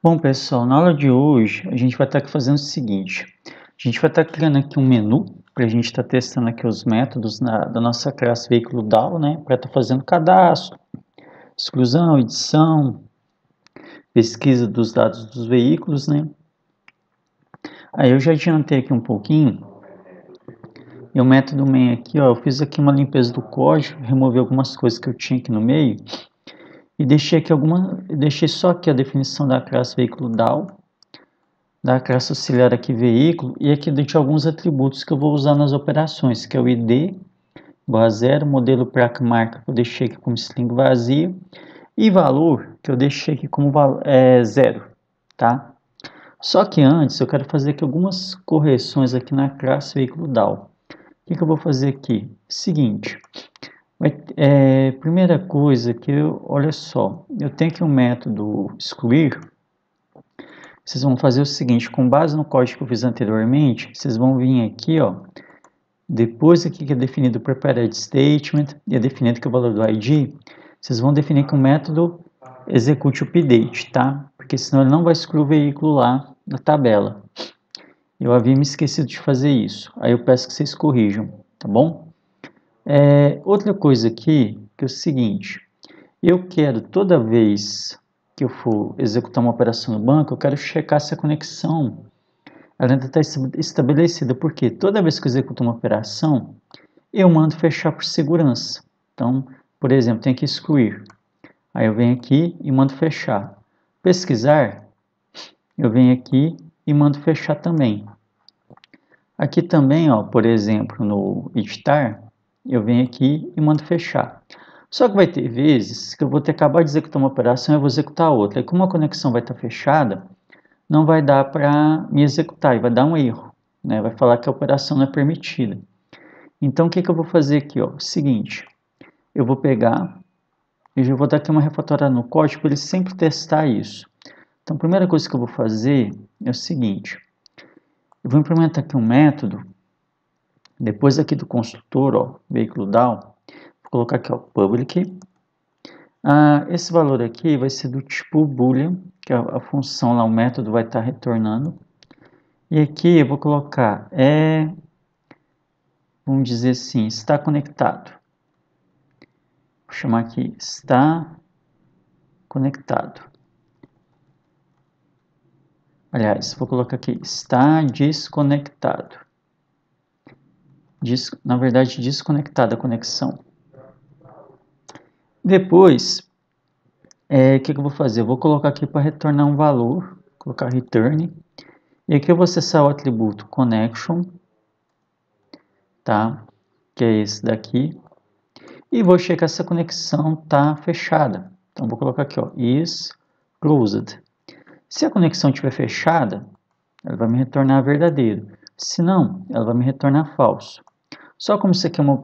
Bom, pessoal, na aula de hoje a gente vai estar fazendo o seguinte: a gente vai estar criando aqui um menu para a gente estar testando aqui os métodos da nossa classe veículo DAO, né? Para estar fazendo cadastro, exclusão, edição, pesquisa dos dados dos veículos, né? Aí eu já adiantei aqui um pouquinho. E o método main aqui, ó, eu fiz aqui uma limpeza do código, removi algumas coisas que eu tinha aqui no meio e deixei só aqui a definição da classe veículo DAO, da classe auxiliar aqui veículo, e aqui deixei alguns atributos que eu vou usar nas operações, que é o ID igual a 0, modelo placa marca que eu deixei aqui como string vazio, e valor que eu deixei aqui como 0, tá? Só que antes eu quero fazer aqui algumas correções aqui na classe veículo DAO. O que eu vou fazer aqui? Seguinte, primeira coisa que olha só, eu tenho aqui um método excluir. Vocês vão fazer o seguinte, com base no código que eu fiz anteriormente, vocês vão vir aqui, ó, depois aqui que é definido o prepared statement e é definido que o valor do ID, vocês vão definir que o método execute update, tá? Porque senão ele não vai excluir o veículo lá na tabela. Eu havia me esquecido de fazer isso, aí eu peço que vocês corrijam, tá bom? Outra coisa aqui, que é o seguinte, eu quero toda vez que eu for executar uma operação no banco, eu quero checar se a conexão ela ainda está estabelecida, porque toda vez que eu executo uma operação, eu mando fechar por segurança. Então, por exemplo, tem que excluir. Aí eu venho aqui e mando fechar. Pesquisar, eu venho aqui e mando fechar também. Aqui também, ó, por exemplo, no editar, eu venho aqui e mando fechar. Só que vai ter vezes que eu vou ter que acabar de executar uma operação e eu vou executar outra. E como a conexão vai estar fechada, não vai dar para me executar e vai dar um erro, né? Vai falar que a operação não é permitida. Então, o que eu vou fazer aqui? Ó? Seguinte, eu vou pegar e já vou dar aqui uma refatoria no código para ele sempre testar isso. Então, a primeira coisa que eu vou fazer é o seguinte, eu vou implementar aqui um método, depois aqui do construtor, ó, veículo DAO, vou colocar aqui, ó, public. Esse valor aqui vai ser do tipo boolean, que é a função lá, o método vai estar retornando. E aqui eu vou colocar, vamos dizer assim, está conectado. Vou chamar aqui, está conectado. Aliás, vou colocar aqui, está desconectado. Na verdade, desconectada a conexão. Depois, o que eu vou fazer? Eu vou colocar aqui para retornar um valor, colocar return. E aqui eu vou acessar o atributo connection, tá? Que é esse daqui. E vou checar se a conexão está fechada. Então, vou colocar aqui, ó, is closed. Se a conexão estiver fechada, ela vai me retornar verdadeiro. Se não, ela vai me retornar falso. Só como isso aqui é uma...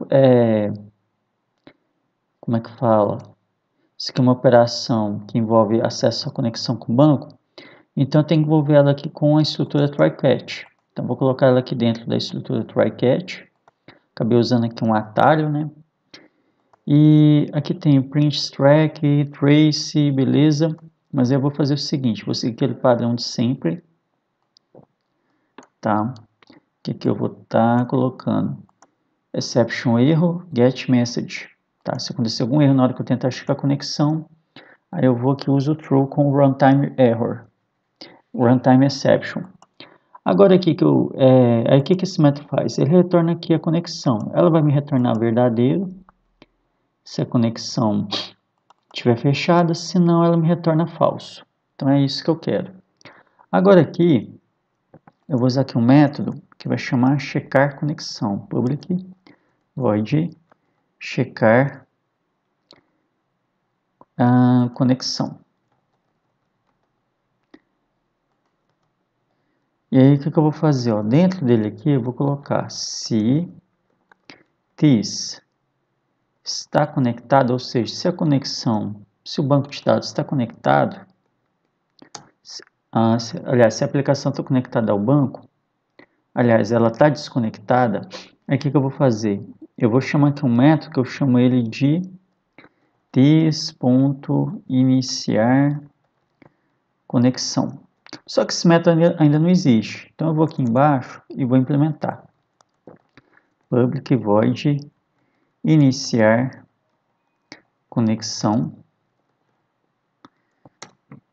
como é que fala? Isso aqui é uma operação que envolve acesso à conexão com o banco. Então, eu tenho que envolver ela aqui com a estrutura try-catch. Então, vou colocar ela aqui dentro da estrutura try-catch. Acabei usando aqui um atalho, né? E aqui tem o print stack, trace, beleza. Mas eu vou fazer o seguinte, vou seguir aquele padrão de sempre. Tá? Que aqui eu vou estar colocando exception erro, get message. Tá? Se acontecer algum erro na hora que eu tentar checar a conexão, aí eu vou aqui uso o true com runtime error, runtime exception. Agora aqui que aí o que esse método faz? Ele retorna aqui a conexão. Ela vai me retornar verdadeiro se a conexão estiver fechada, senão ela me retorna falso. Então é isso que eu quero. Agora aqui eu vou usar aqui um método que vai chamar checar conexão, public void checar a conexão. E aí o que eu vou fazer? Ó, dentro dele aqui eu vou colocar se this está conectado, ou seja, se a conexão, se o banco de dados está conectado, aliás, se a aplicação está conectada ao banco, aliás, ela está desconectada, aí o que eu vou fazer? Eu vou chamar aqui um método que eu chamo ele de this.iniciar conexão. Só que esse método ainda não existe. Então eu vou aqui embaixo e vou implementar. Public void iniciar conexão.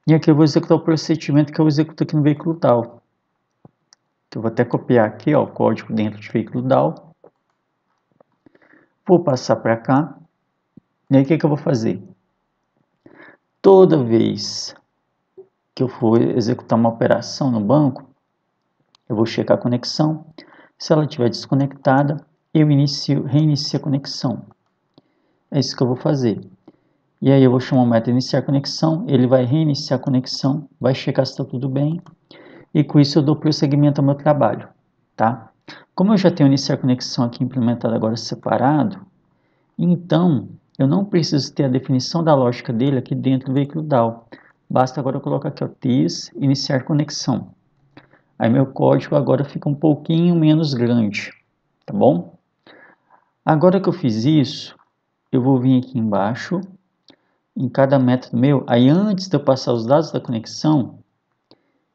E aqui eu vou executar o procedimento que eu executo aqui no veículo DAO. Eu vou até copiar aqui, ó, o código dentro de veículo DAO. Vou passar para cá. E aí o que eu vou fazer? Toda vez que eu for executar uma operação no banco, eu vou checar a conexão. Se ela estiver desconectada, eu reinicio a conexão. É isso que eu vou fazer. E aí eu vou chamar o método iniciar conexão, ele vai reiniciar a conexão, vai checar se está tudo bem. E com isso eu dou prosseguimento ao meu trabalho, tá? Como eu já tenho iniciar conexão aqui implementado agora separado, então eu não preciso ter a definição da lógica dele aqui dentro do veículo DAO. Basta agora eu colocar aqui, ó, this iniciar conexão. Aí meu código agora fica um pouquinho menos grande, tá bom? Agora que eu fiz isso, eu vou vir aqui embaixo, em cada método meu, aí antes de eu passar os dados da conexão,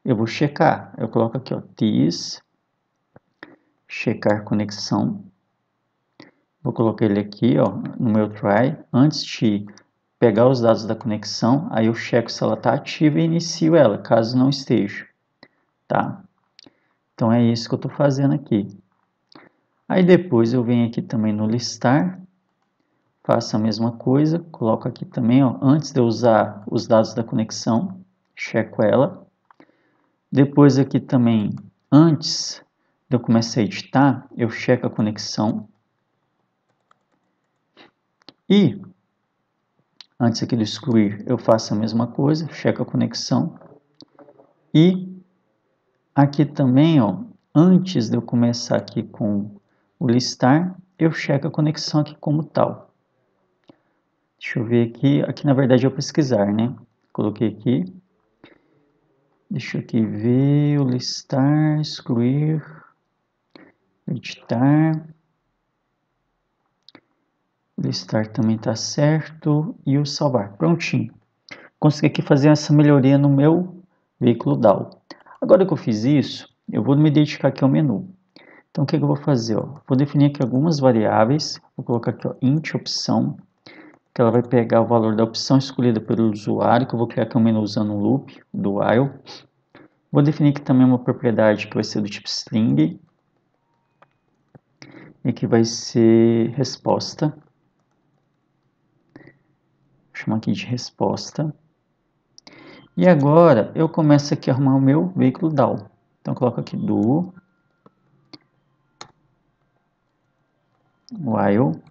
eu vou checar. Eu coloco aqui, ó, this checar conexão. Vou colocar ele aqui, ó, no meu try, antes de pegar os dados da conexão, aí eu checo se ela está ativa e inicio ela, caso não esteja, tá? Então é isso que eu estou fazendo aqui. Aí depois eu venho aqui também no listar, faço a mesma coisa, coloco aqui também, ó, antes de eu usar os dados da conexão, checo ela. Depois aqui também, antes de eu começar a editar, eu checo a conexão. E antes aqui do excluir, eu faço a mesma coisa, checo a conexão. E aqui também, ó, antes de eu começar aqui com o listar, eu checo a conexão aqui como tal. Deixa eu ver aqui, aqui na verdade é o pesquisar, né? Coloquei aqui. Deixa eu aqui ver o listar, excluir, editar. O listar também está certo e o salvar. Prontinho. Consegui aqui fazer essa melhoria no meu veículo DAO. Agora que eu fiz isso, eu vou me dedicar aqui ao menu. Então o que eu vou fazer? Ó? Vou definir aqui algumas variáveis. Vou colocar aqui, ó, int opção, que ela vai pegar o valor da opção escolhida pelo usuário, que eu vou criar aqui um menu usando um loop do while. Vou definir aqui também uma propriedade que vai ser do tipo string e que vai ser resposta. Vou chamar aqui de resposta. E agora eu começo aqui a arrumar o meu veículo DAO. Então eu coloco aqui do while.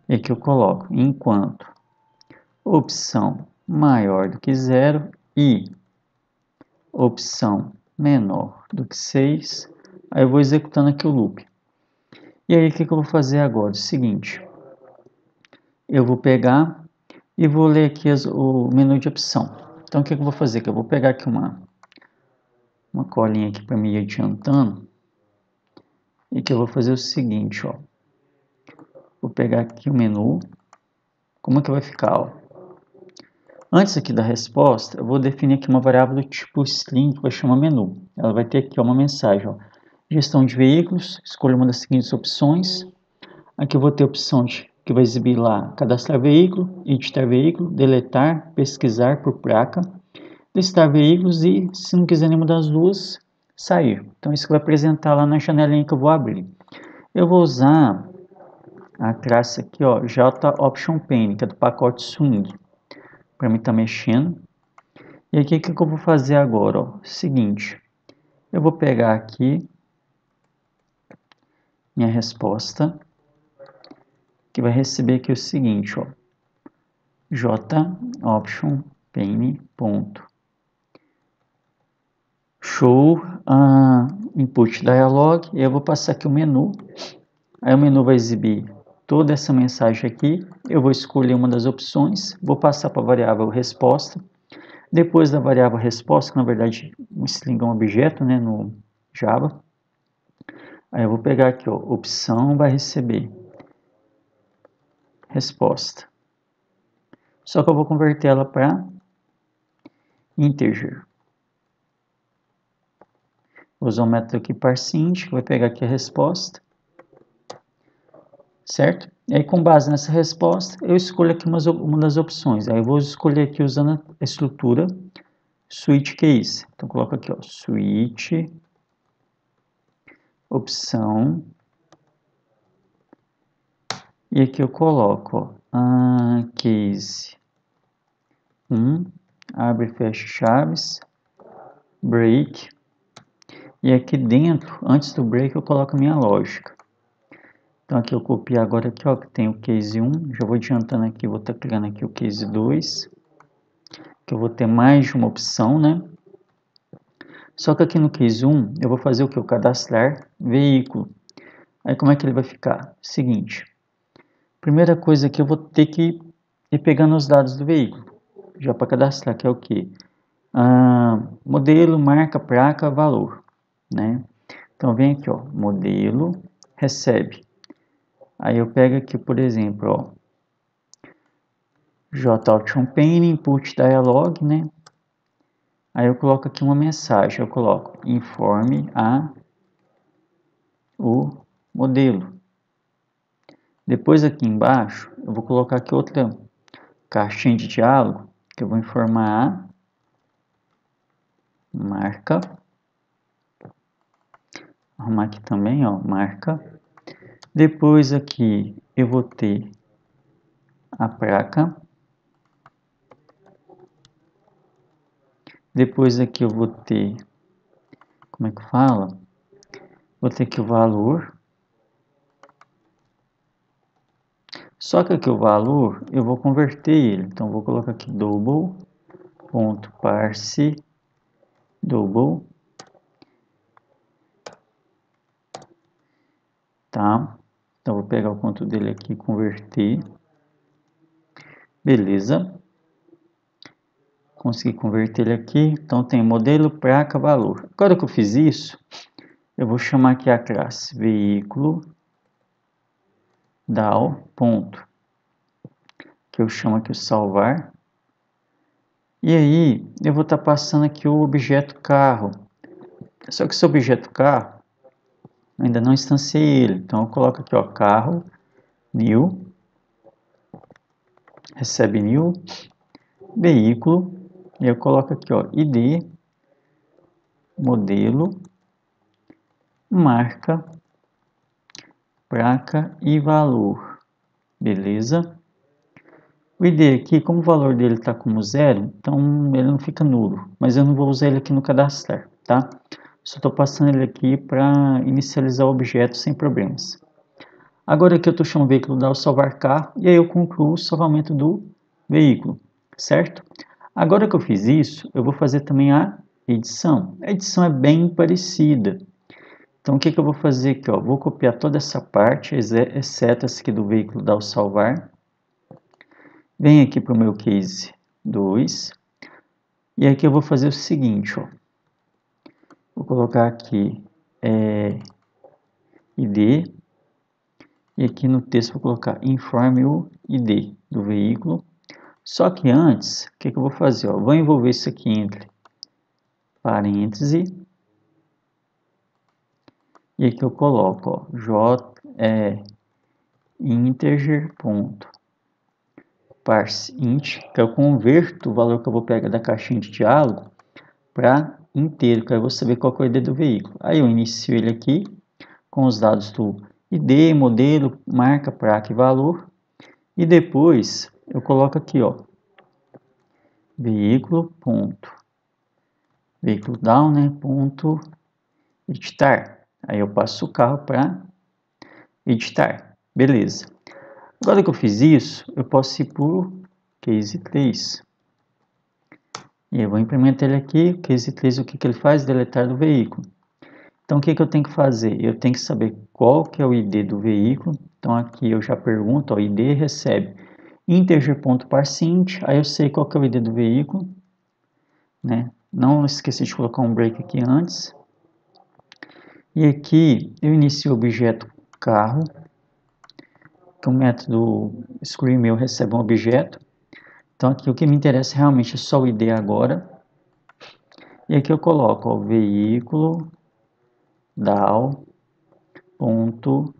E aqui eu coloco enquanto opção maior do que 0 e opção menor do que 6. Aí eu vou executando aqui o loop. E aí o que eu vou fazer agora? O seguinte, eu vou pegar e vou ler aqui o menu de opção. Então o que eu vou fazer? Que eu vou pegar aqui uma colinha aqui para me ir adiantando. E que eu vou fazer o seguinte, ó. Vou pegar aqui o menu. Como é que vai ficar, ó? Antes aqui da resposta, eu vou definir aqui uma variável do tipo string que vai chamar menu. Ela vai ter aqui, ó, uma mensagem, ó. Gestão de veículos, escolha uma das seguintes opções. Aqui eu vou ter a opção que vai exibir lá cadastrar veículo, editar veículo, deletar, pesquisar por placa, listar veículos e, se não quiser nenhuma das duas, sair. Então isso que vai apresentar lá na janelinha que eu vou abrir. Eu vou usar a classe aqui, ó, JOptionPane, que é do pacote Swing, para mim estar mexendo. E aqui o que eu vou fazer agora, ó? Seguinte, eu vou pegar aqui minha resposta, que vai receber aqui o seguinte, ó, JOptionPane. Show input dialog, e eu vou passar aqui o menu. Aí o menu vai exibir toda essa mensagem aqui. Eu vou escolher uma das opções, vou passar para a variável resposta. Depois da variável resposta, que na verdade um string é um objeto, né, no Java. Aí eu vou pegar aqui, ó, opção vai receber resposta. Só que eu vou converter ela para integer. Vou usar o método aqui parseInt, que vai pegar aqui a resposta, certo? E aí, com base nessa resposta, eu escolho aqui uma das opções. Aí eu vou escolher aqui usando a estrutura switch case. Então, coloco aqui, ó, switch, opção, e aqui eu coloco, ó, case 1, abre e fecha chaves, break, e aqui dentro, antes do break, eu coloco a minha lógica. Então aqui eu copio agora aqui, ó, que tem o case 1, já vou adiantando aqui, vou estar criando aqui o case 2, que eu vou ter mais de uma opção, né? Só que aqui no case 1, eu vou fazer o que? O cadastrar veículo. Aí como é que ele vai ficar? Seguinte, primeira coisa que eu vou ter que ir pegando os dados do veículo, já para cadastrar, que é o que? Modelo, marca, placa, valor, né? Então vem aqui, ó, modelo, recebe. Aí eu pego aqui, por exemplo, ó, JAutoChampagne, input dialog, né? Aí eu coloco aqui uma mensagem, eu coloco informe o modelo. Depois aqui embaixo, eu vou colocar aqui outra caixinha de diálogo, que eu vou informar a marca. Arrumar aqui também, ó, marca. Depois aqui eu vou ter a placa. Depois aqui eu vou ter, como é que fala? Vou ter aqui o valor. Só que aqui o valor, eu vou converter ele. Então, vou colocar aqui double.parse double. Tá? Então, vou pegar o ponto dele aqui e converter. Beleza. Consegui converter ele aqui. Então, tem modelo, placa, valor. Agora que eu fiz isso, eu vou chamar aqui a classe veículo DAO, ponto, que eu chamo aqui o salvar. E aí, eu vou estar passando aqui o objeto carro. Só que esse objeto carro, eu ainda não instanciei ele. Então, eu coloco aqui, ó, carro, new, recebe new, veículo, e eu coloco aqui, ó, ID, modelo, marca, placa e valor. Beleza? O ID aqui, como o valor dele está como zero, então ele não fica nulo. Mas eu não vou usar ele aqui no cadastrar, tá? Só estou passando ele aqui para inicializar o objeto sem problemas. Agora aqui eu estou chamando o veículo da salvar carro, e aí eu concluo o salvamento do veículo, certo? Agora que eu fiz isso, eu vou fazer também a edição. A edição é bem parecida. Então o que eu vou fazer aqui? Ó? Vou copiar toda essa parte, exceto essa aqui do veículo da salvar. Venho aqui para o meu case 2. E aqui eu vou fazer o seguinte, ó. Vou colocar aqui ID. E aqui no texto vou colocar informe o ID do veículo. Só que antes, o que eu vou fazer? Ó? Vou envolver isso aqui entre parênteses. E aqui eu coloco, ó, integer.parseInt, que eu converto o valor que eu vou pegar da caixinha de diálogo para inteiro, que aí eu vou saber qual é o ID do veículo. Aí eu inicio ele aqui com os dados do ID, modelo, marca, placa e valor. E depois eu coloco aqui, ó, veículo down, né, ponto editar. Aí eu passo o carro para editar. Beleza. Agora que eu fiz isso, eu posso ir para o case 3. E eu vou implementar ele aqui. O case 3, o que ele faz? Deletar do veículo. Então, o que eu tenho que fazer? Eu tenho que saber qual que é o ID do veículo. Então, aqui eu já pergunto, ó, ID recebe integer.parseInt. Aí eu sei qual que é o ID do veículo, né? Não esqueci de colocar um break aqui antes. E aqui eu inicio o objeto carro, que o método screenMail recebe um objeto. Então aqui o que me interessa realmente é só o ID agora. E aqui eu coloco, ó, veículo DAO ponto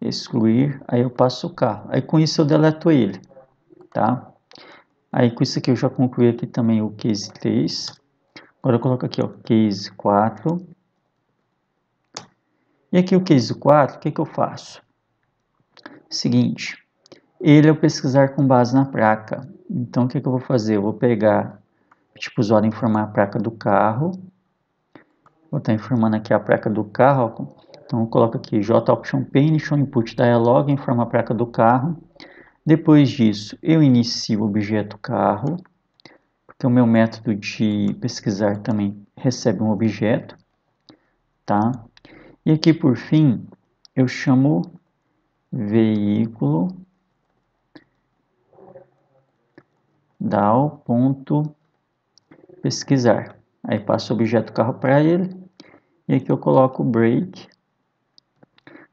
excluir, aí eu passo o carro. Aí com isso eu deleto ele, tá? Aí com isso aqui eu já concluí aqui também o case 3. Agora eu coloco aqui, ó, case 4. E aqui o case 4, o que eu faço? Seguinte, ele é o pesquisar com base na placa. Então o que eu vou fazer? Eu vou pegar, tipo, o usuário informar a placa do carro. Vou estar informando aqui a placa do carro. Então eu coloco aqui JOptionPane, show input dialog, informa a placa do carro. Depois disso, eu inicio o objeto carro, porque o meu método de pesquisar também recebe um objeto, tá? E aqui por fim, eu chamo veículo DAO.pesquisar. Aí passo o objeto carro para ele, e aqui eu coloco o break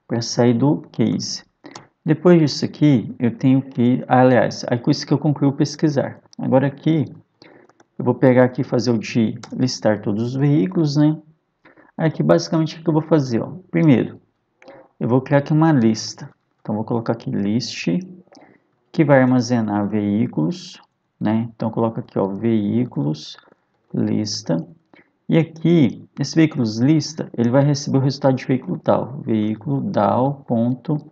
para sair do case. Depois disso aqui, eu tenho que, aliás, aí com isso que eu concluo o pesquisar. Agora aqui, eu vou pegar aqui e fazer o de listar todos os veículos, né? Aqui basicamente o que eu vou fazer, ó. Primeiro, eu vou criar aqui uma lista. Então vou colocar aqui list, que vai armazenar veículos, né? Então eu coloco aqui, ó, veículos, lista. E aqui, esse veículos lista, ele vai receber o resultado de veículo DAO, veículo DAO.listar.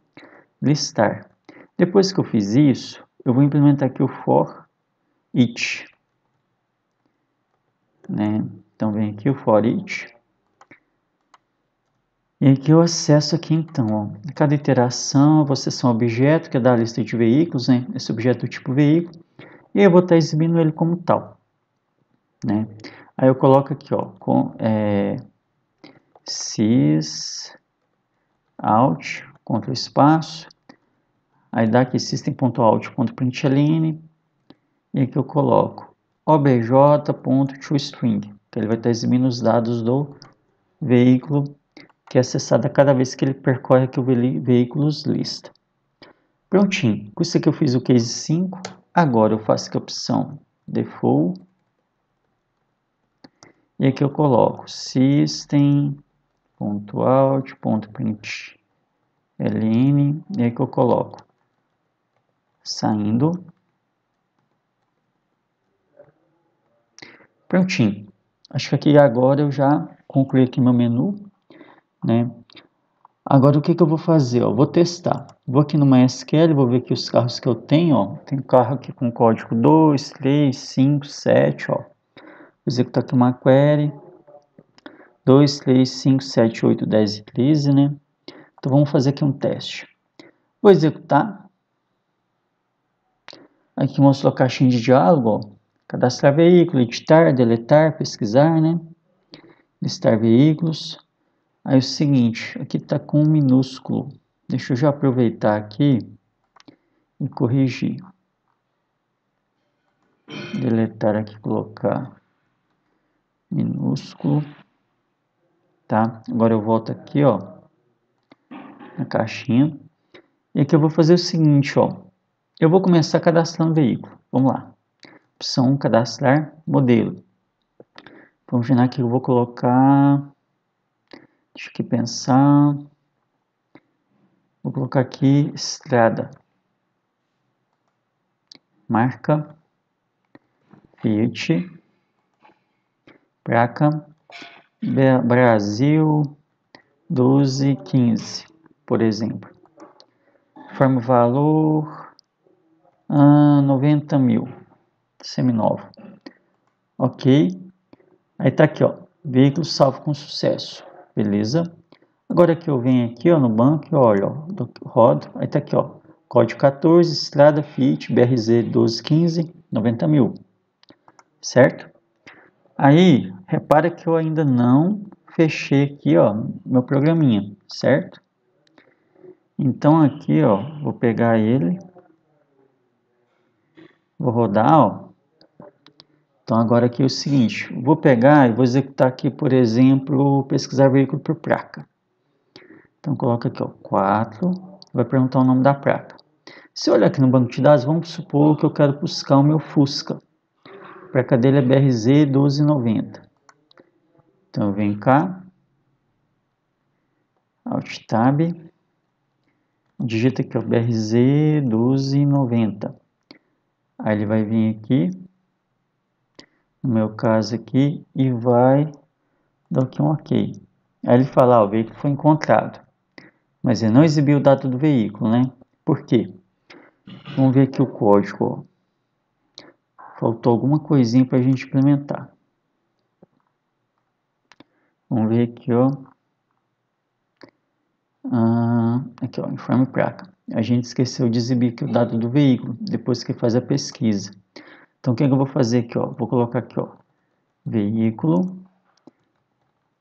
Depois que eu fiz isso, eu vou implementar aqui o for each, né? Então vem aqui o for each. E aqui eu acesso aqui então, ó, cada iteração eu vou acessar um objeto que é da lista de veículos, né? Esse objeto do tipo veículo, e eu vou estar exibindo ele como tal, né? Aí eu coloco aqui, ó, com sys out, Ctrl espaço, aí dá aqui system.out.println, e aqui eu coloco obj.toString, que ele vai estar exibindo os dados do veículo que é acessado cada vez que ele percorre aqui o veículos lista. Prontinho, com isso aqui eu fiz o case 5, agora eu faço aqui a opção default, e aqui eu coloco system.out.println, e aqui eu coloco saindo. Prontinho, acho que aqui agora eu já concluí aqui meu menu, né? Agora o que eu vou fazer? Eu vou testar. Vou aqui no MySQL, vou ver aqui os carros que eu tenho. Ó. Tem carro aqui com código 2, 3, 5, 7. Ó. Vou executar aqui uma query. 2, 3, 5, 7, 8, 10 e 13, né? Então vamos fazer aqui um teste. Vou executar. Aqui mostrou a caixinha de diálogo. Ó. Cadastrar veículo, editar, deletar, pesquisar, né? Listar veículos. Aí o seguinte, aqui está com um minúsculo. Deixa eu já aproveitar aqui e corrigir. Deletar aqui, colocar minúsculo. Tá? Agora eu volto aqui, ó, na caixinha. E aqui eu vou fazer o seguinte, ó. Eu vou começar cadastrando o veículo. Vamos lá. Opção 1, cadastrar modelo. Vamos ver aqui, eu vou colocar... Deixa eu aqui pensar... Vou colocar aqui estrada. Marca. Fiat. Placa. Brasil 1215, por exemplo. Forma valor 90 mil. Seminovo. Ok. Aí tá aqui, ó. Veículo salvo com sucesso. Beleza? Agora que eu venho aqui, ó, no banco e olho, ó, rodo. Aí tá aqui, ó. Código 14, estrada Fiat, BRZ 1215, 90 mil. Certo? Aí, repara que eu ainda não fechei aqui, ó, meu programinha, certo? Então aqui, ó, vou pegar ele, vou rodar, ó. Então agora aqui é o seguinte, vou pegar e vou executar aqui, por exemplo, pesquisar veículo por placa. Então coloca aqui, ó, 4, vai perguntar o nome da placa. Se eu olhar aqui no banco de dados, vamos supor que eu quero buscar o meu Fusca. A placa dele é BRZ 1290. Então eu venho cá, Alt Tab, digita aqui o BRZ 1290. Aí ele vai vir aqui, no meu caso aqui, e vai dar aqui um OK. Aí ele fala, o veículo foi encontrado. Mas ele não exibiu o dado do veículo, né? Por quê? Vamos ver aqui o código, ó. Faltou alguma coisinha para a gente implementar. Vamos ver aqui, ó. Aqui, ó, informe placa. A gente esqueceu de exibir aqui o dado do veículo, depois que faz a pesquisa. Então, o que eu vou fazer aqui, ó? Vou colocar aqui, ó. Veículo,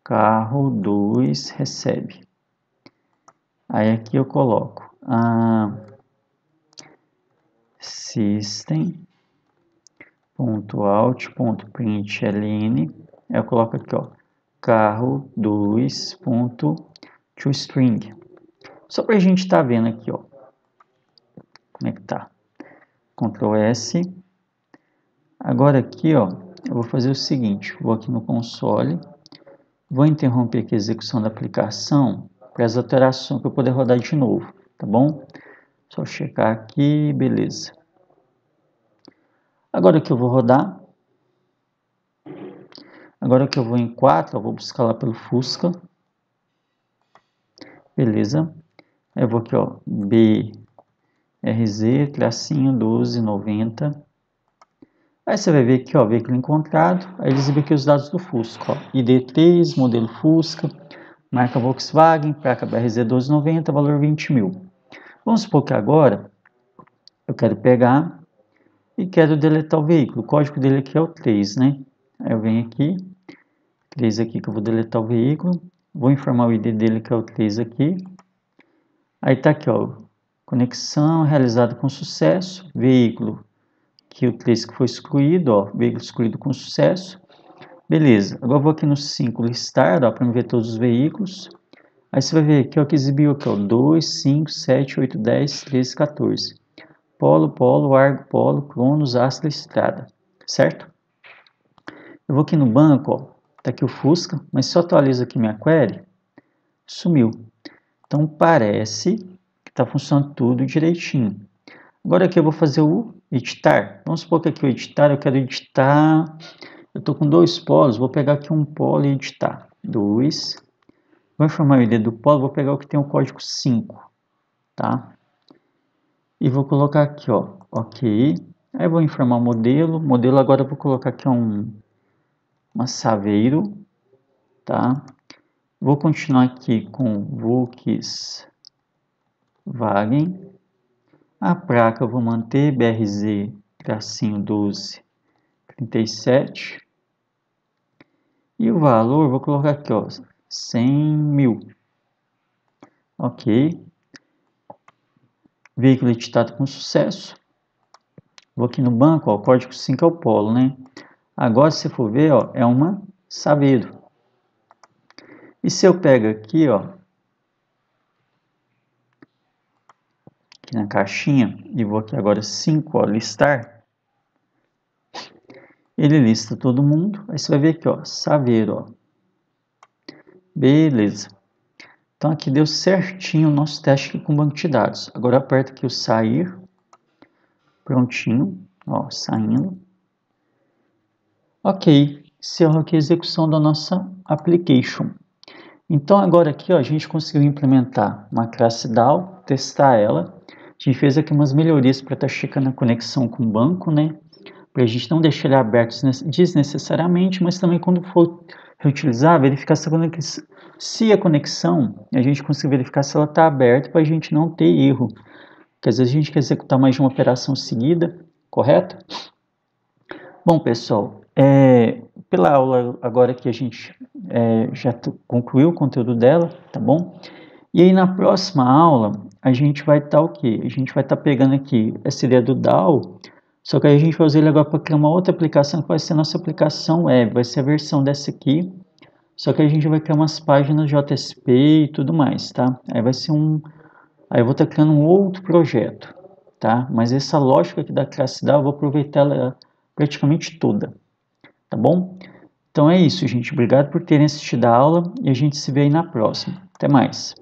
carro 2 recebe. Aí aqui eu coloco system.out.println. Eu coloco aqui, ó, carro 2.toString. Só para a gente estar vendo aqui, ó, como é que tá. Ctrl S. Agora aqui, ó, eu vou fazer o seguinte, vou aqui no console, vou interromper aqui a execução da aplicação para as alterações para eu poder rodar de novo, tá bom? Só checar aqui, beleza. Agora que eu vou rodar, agora que eu vou em 4, eu vou buscar lá pelo Fusca, beleza? Aí eu vou aqui, ó, BRZ-1290. Aí você vai ver aqui, ó, veículo encontrado, aí ele exibe aqui os dados do Fusca, ó, ID3, modelo Fusca, marca Volkswagen, placa BRZ-1290, valor 20 mil. Vamos supor que agora eu quero pegar e quero deletar o veículo. O código dele aqui é o 3, né? Aí eu venho aqui, 3 aqui que eu vou deletar o veículo. Vou informar o ID dele que é o 3 aqui. Aí tá aqui, ó, conexão realizada com sucesso, veículo, que o 3 que foi excluído, ó, veículo excluído com sucesso. Beleza, agora eu vou aqui no 5 listar, ó, para me ver todos os veículos. Aí você vai ver aqui, ó, que exibiu aqui, ó, 2, 5, 7, 8, 10, 13, 14. Polo, Polo, Argo, Polo, Cronos, Astra, Estrada, certo? Eu vou aqui no banco, ó, tá aqui o Fusca, mas se eu atualizo aqui minha query, sumiu. Então parece que está funcionando tudo direitinho. Agora aqui eu vou fazer o editar. Vamos supor que aqui o editar, eu quero editar, eu estou com 2 polos, vou pegar aqui um polo e editar. 2, vou informar o ID do polo, vou pegar o que tem o código 5, tá? E vou colocar aqui, ó, OK. Aí eu vou informar o modelo agora eu vou colocar aqui uma Saveiro, tá? Vou continuar aqui com Volkswagen. A placa eu vou manter BRZ-1237. E o valor eu vou colocar aqui, ó, 100 mil. OK. Veículo editado com sucesso. Vou aqui no banco, ó, o código 5 é o polo, né? Agora, se você for ver, ó, é uma Saveiro. E se eu pego aqui, ó, aqui na caixinha, e vou aqui agora 5, ó, listar, ele lista todo mundo. Aí você vai ver aqui, ó, Saveiro, ó. Beleza. Então aqui deu certinho o nosso teste aqui com o banco de dados. Agora eu aperto aqui o sair. Prontinho, ó, saindo. Ok, encerrou aqui a execução da nossa application. Então agora aqui, ó, a gente conseguiu implementar uma classe DAO, testar ela. A gente fez aqui umas melhorias para estar checando a conexão com o banco, né? Para a gente não deixar ele aberto desnecessariamente, mas também quando for reutilizar, verificar se a conexão, a gente conseguir verificar se ela está aberta para a gente não ter erro. Porque às vezes a gente quer executar mais de uma operação seguida, correto? Bom, pessoal, pela aula agora que a gente já concluiu o conteúdo dela, tá bom? E aí na próxima aula a gente vai estar o quê? A gente vai estar pegando aqui essa ideia do DAO, só que aí a gente vai usar ele agora para criar uma outra aplicação que vai ser a nossa aplicação web, vai ser a versão dessa aqui, só que a gente vai criar umas páginas JSP e tudo mais, tá? Aí vai ser aí eu vou estar criando um outro projeto, tá? Mas essa lógica aqui da classe DAO eu vou aproveitar ela praticamente toda, tá bom? Então é isso, gente. Obrigado por terem assistido a aula e a gente se vê aí na próxima. Até mais!